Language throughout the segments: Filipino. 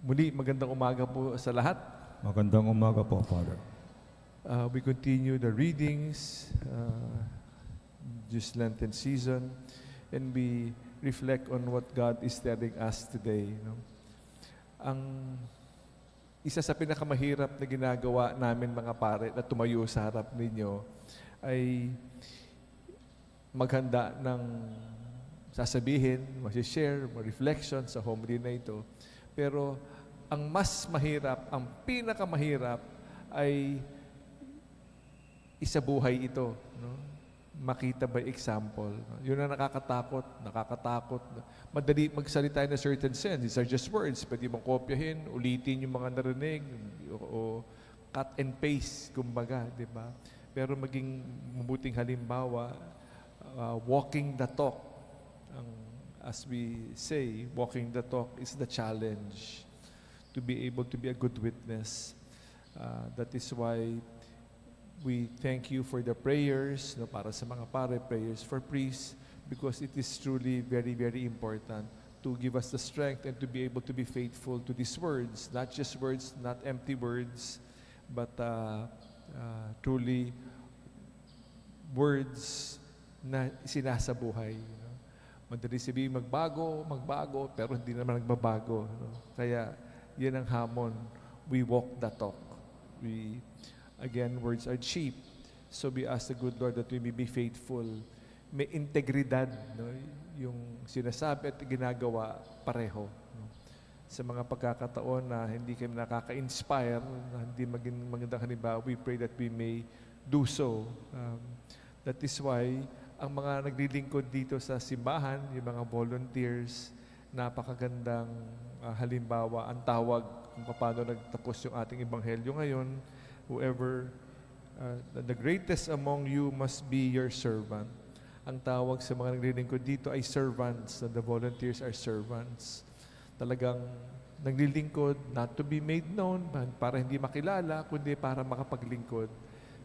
Muli, magandang umaga po sa lahat. Magandang umaga po, Father. We continue the readings this Lenten season, and we reflect on what God is telling us today. No? Ang isa sa pinakamahirap na ginagawa namin mga pare na tumayo sa harap ninyo ay maghanda ng sasabihin, mag-share, mag-reflection sa homily na ito. Pero ang mas mahirap, ang pinakamahirap ay isabuhay ito. No? Makita by example. No? Yun ang nakakatakot. Madali magsalita in a certain sense. These are just words. Pwede mong kopyahin, ulitin yung mga narinig, o cut and paste, kumbaga, di ba? Pero maging mabuting halimbawa, walking the talk. As we say, walking the talk is the challenge to be able to be a good witness. That is why we thank you for the prayers, no, para sa mga pare, prayers for priests, because it is truly very, very important to give us the strength and to be able to be faithful to these words, not just words, not empty words, but truly words na sinasabuhay. Madali sabihin magbago, pero hindi naman nagbabago. No? Kaya, yan ang hamon. We walk the talk. Again, words are cheap. So we ask the good Lord that we may be faithful. May integridad. No? Yung sinasabi at ginagawa, pareho. No? Sa mga pagkakataon na hindi kami nakaka-inspire, na hindi maging magandang halimbawa, we pray that we may do so. That is why, ang mga naglilingkod dito sa simbahan, yung mga volunteers, napakagandang halimbawa. Ang tawag kung paano nagtapos yung ating ebanghelyo ngayon, whoever, the greatest among you must be your servant. Ang tawag sa mga naglilingkod dito ay servants, and the volunteers are servants. Talagang naglilingkod, not to be made known, para hindi makilala, kundi para makapaglingkod,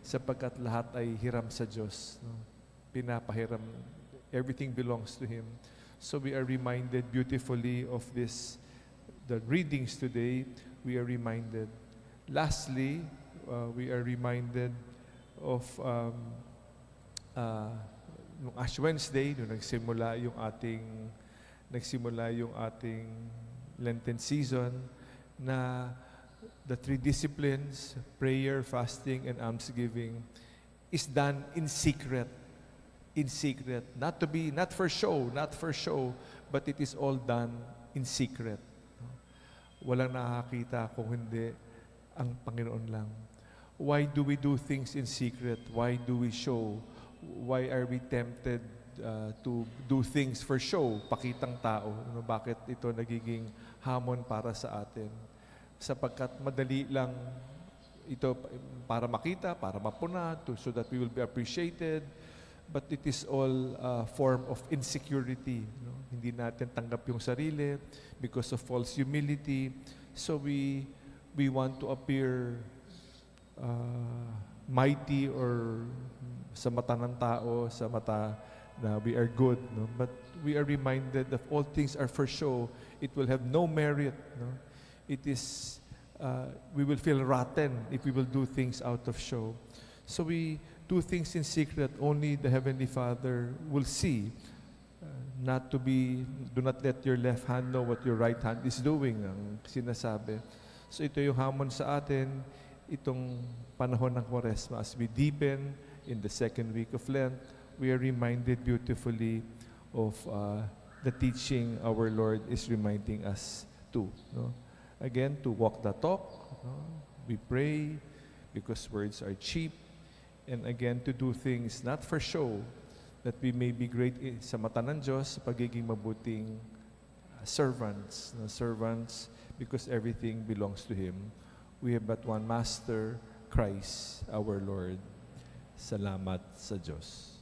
sapagkat lahat ay hiram sa Diyos. No? Pinapahiram. Everything belongs to Him. So we are reminded beautifully of this, the readings today, we are reminded. Lastly, we are reminded of Ash Wednesday, nung nagsimula yung ating Lenten season, na the three disciplines, prayer, fasting, and almsgiving, is done in secret. In secret. Not for show, but it is all done in secret. Walang nakakita kung hindi ang Panginoon lang. Why do we do things in secret? Why do we show? Why are we tempted to do things for show, pakitang tao? Bakit ito nagiging hamon para sa atin? Sapagkat madali lang ito para makita, para mapuna, so that we will be appreciated. But it is all a form of insecurity. No? Hindi natin tanggap yung sarili because of false humility. So we want to appear mighty or sa mata ng tao, sa mata na we are good. No? But we are reminded that all things are for show. It will have no merit. No? It is, we will feel rotten if we will do things out of show. So we do things in secret, only the Heavenly Father will see. Do not let your left hand know what your right hand is doing, ang sinasabi. So ito yung hamon sa atin, itong panahon ng Kwaresma. As we deepen in the second week of Lent, we are reminded beautifully of the teaching our Lord is reminding us to. No? Again, to walk the talk. No? We pray because words are cheap. And again, to do things not for show, that we may be great sa mata ng Diyos, pagiging mabuting servants. Servants, because everything belongs to Him. We have but one Master, Christ, our Lord. Salamat sa Diyos.